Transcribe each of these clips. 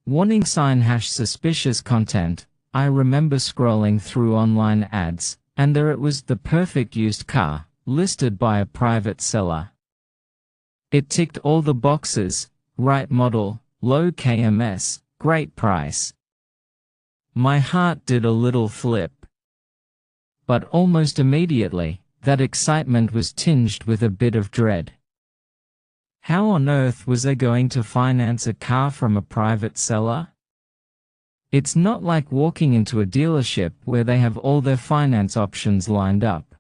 Warning sign #suspicious content. I remember scrolling through online ads, and there it was, the perfect used car, listed by a private seller. It ticked all the boxes: right model, low KMS, great price. My heart did a little flip. But almost immediately, that excitement was tinged with a bit of dread. How on earth was I going to finance a car from a private seller? It's not like walking into a dealership where they have all their finance options lined up.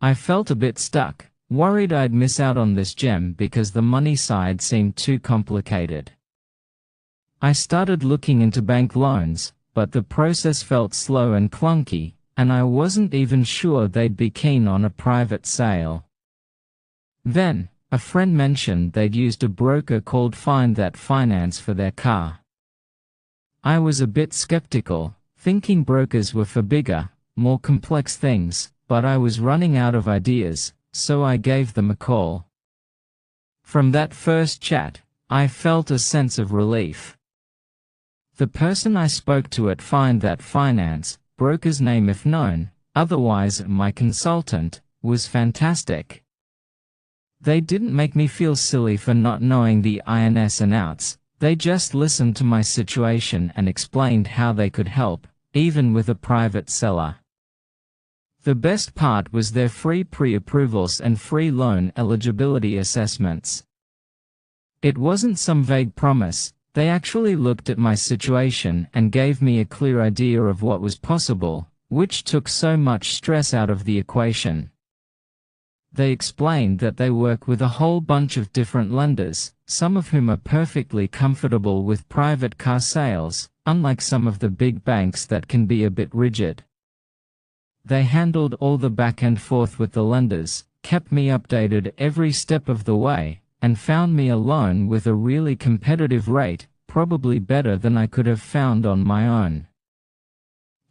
I felt a bit stuck, worried I'd miss out on this gem because the money side seemed too complicated. I started looking into bank loans, but the process felt slow and clunky, and I wasn't even sure they'd be keen on a private sale. Then, a friend mentioned they'd used a broker called Find That Finance for their car. I was a bit skeptical, thinking brokers were for bigger, more complex things, but I was running out of ideas, so I gave them a call. From that first chat, I felt a sense of relief. The person I spoke to at Find That Finance, broker's name if known, otherwise my consultant, was fantastic. They didn't make me feel silly for not knowing the ins and outs, they just listened to my situation and explained how they could help, even with a private seller. The best part was their free pre-approvals and free loan eligibility assessments. It wasn't some vague promise, they actually looked at my situation and gave me a clear idea of what was possible, which took so much stress out of the equation. They explained that they work with a whole bunch of different lenders, some of whom are perfectly comfortable with private car sales, unlike some of the big banks that can be a bit rigid. They handled all the back and forth with the lenders, kept me updated every step of the way, and found me a loan with a really competitive rate, probably better than I could have found on my own.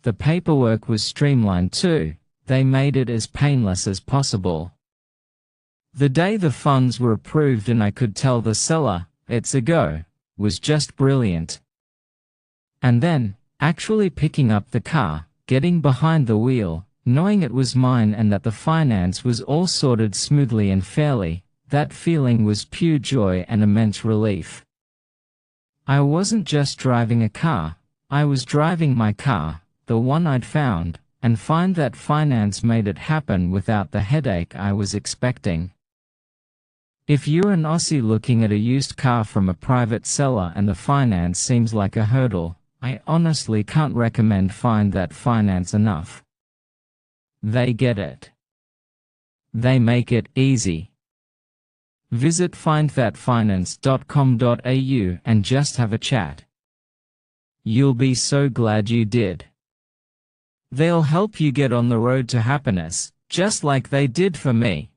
The paperwork was streamlined too, they made it as painless as possible. The day the funds were approved and I could tell the seller, it's a go, was just brilliant. And then, actually picking up the car, getting behind the wheel, knowing it was mine and that the finance was all sorted smoothly and fairly, that feeling was pure joy and immense relief. I wasn't just driving a car, I was driving my car, the one I'd found, and Find That Finance made it happen without the headache I was expecting. If you're an Aussie looking at a used car from a private seller and the finance seems like a hurdle, I honestly can't recommend Find That Finance enough. They get it. They make it easy. Visit findthatfinance.com.au and just have a chat. You'll be so glad you did. They'll help you get on the road to happiness, just like they did for me.